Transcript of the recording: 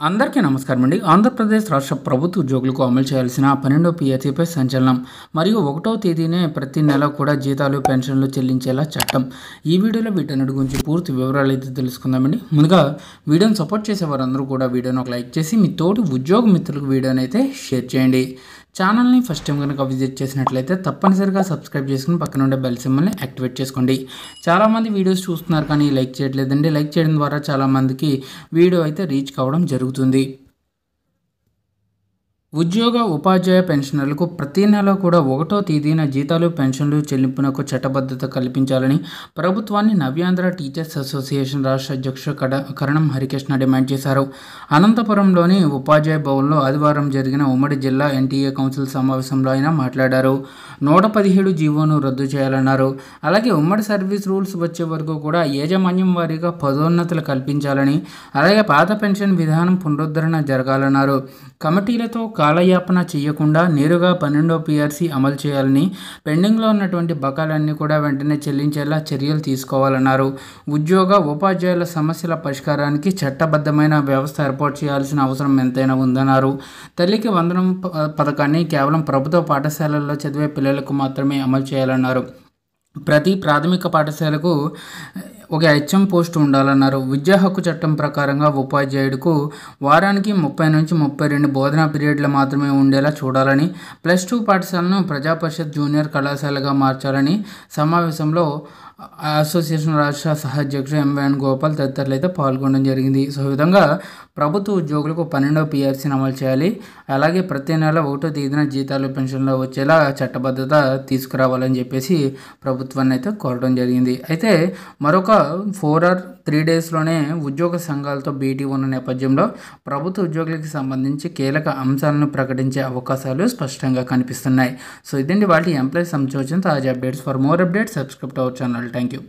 అందరికీ నమస్కారం అండి. ఆంధ్రప్రదేశ్ రాష్ట్ర ప్రభుత్వ ఉద్యోగులకు అమలు చేయాల్సిన 12వ పిఆర్సీపై సంచలనం మరియు 1వ తేదీనే ప్రతి నెల కూడా జీతాలు పెన్షన్లు చెల్లించేలా చట్టం. ఈ వీడియోలో వీటన్నిటి గురించి పూర్తి వివరాలు అయితే తెలుసుకుందామండి. ముందుగా వీడియోని సపోర్ట్ చేసే వారందరూ కూడా వీడియోని ఒక లైక్ చేసి మీ తోటి ఉద్యోగ మిత్రులకు వీడియోని అయితే షేర్ చేయండి. ఛానల్ని ఫస్ట్ టైం కనుక విజిట్ చేసినట్లయితే తప్పనిసరిగా సబ్స్క్రైబ్ చేసుకుని పక్కన ఉండే బెల్ సింబల్ని యాక్టివేట్ చేసుకోండి. చాలామంది వీడియోస్ చూస్తున్నారు కానీ లైక్ చేయట్లేదండి. లైక్ చేయడం ద్వారా చాలామందికి వీడియో అయితే రీచ్ కావడం జరుగుతుంది. ఉద్యోగ ఉపాధ్యాయ పెన్షనర్లకు ప్రతి నెల కూడా 1వ తేదీన జీతాలు పెన్షన్లు చెల్లింపునకు చట్టబద్ధత కల్పించాలని ప్రభుత్వాన్ని నవ్యాంధ్ర టీచర్స్ అసోసియేషన్ రాష్ట్ర అధ్యక్షుడు కరణం హరికృష్ణ డిమాండ్ చేశారు. అనంతపురంలోని ఉపాధ్యాయ భవన్లో ఆదివారం జరిగిన ఉమ్మడి జిల్లా ఎన్టీఏ కౌన్సిల్ సమావేశంలో ఆయన మాట్లాడారు. 117 జీవోను రద్దు చేయాలన్నారు. అలాగే ఉమ్మడి సర్వీస్ రూల్స్ వచ్చే వరకు కూడా యాజమాన్యం వారీగా పదోన్నతులు కల్పించాలని, అలాగే పాత పెన్షన్ విధానం పునరుద్ధరణ జరగాలన్నారు. కమిటీలతో కాలయాపన చేయకుండా నేరుగా 12వ పిఆర్సీ అమలు చేయాలని, పెండింగ్లో ఉన్నటువంటి బకాయిలన్నీ కూడా వెంటనే చెల్లించేలా చర్యలు తీసుకోవాలన్నారు. ఉద్యోగ ఉపాధ్యాయుల సమస్యల పరిష్కారానికి చట్టబద్ధమైన వ్యవస్థ ఏర్పాటు చేయాల్సిన అవసరం ఎంతైనా ఉందన్నారు. తల్లికి వందనం పథకాన్ని కేవలం ప్రభుత్వ పాఠశాలల్లో చదివే పిల్లలకు మాత్రమే అమలు చేయాలన్నారు. ప్రతి ప్రాథమిక పాఠశాలకు ఒక హెచ్ఎం పోస్టు ఉండాలన్నారు. విద్యా హక్కు చట్టం ప్రకారంగా ఉపాధ్యాయుడికు వారానికి 30 నుంచి 32 బోధనా పీరియడ్లు మాత్రమే ఉండేలా చూడాలని, +2 పాఠశాలను ప్రజాపరిషత్ జూనియర్ కళాశాలగా మార్చాలని సమావేశంలో అసోసియేషన్ రాష్ట్ర సహాధ్యక్షుడు ఎం వేణుగోపాల్ తదితరులు అయితే పాల్గొనడం జరిగింది. సో ఈ విధంగా ప్రభుత్వ ఉద్యోగులకు 12వ పిఆర్సీని అమలు చేయాలి. అలాగే ప్రతి నెల 1వ తేదీన జీతాలు పెన్షన్లు వచ్చేలా చట్టబద్ధత తీసుకురావాలని చెప్పేసి ప్రభుత్వాన్ని అయితే కోరడం జరిగింది. అయితే మరొక 4 or 3 డేస్లోనే ఉద్యోగ సంఘాలతో భేటీ ఉన్న నేపథ్యంలో ప్రభుత్వ ఉద్యోగులకు సంబంధించి కీలక అంశాలను ప్రకటించే అవకాశాలు స్పష్టంగా కనిపిస్తున్నాయి. సో ఇదండి వాటి ఎంప్లాయీస్ సంబంధించిన తాజా updates. For more updates subscribe to our channel. Thank you.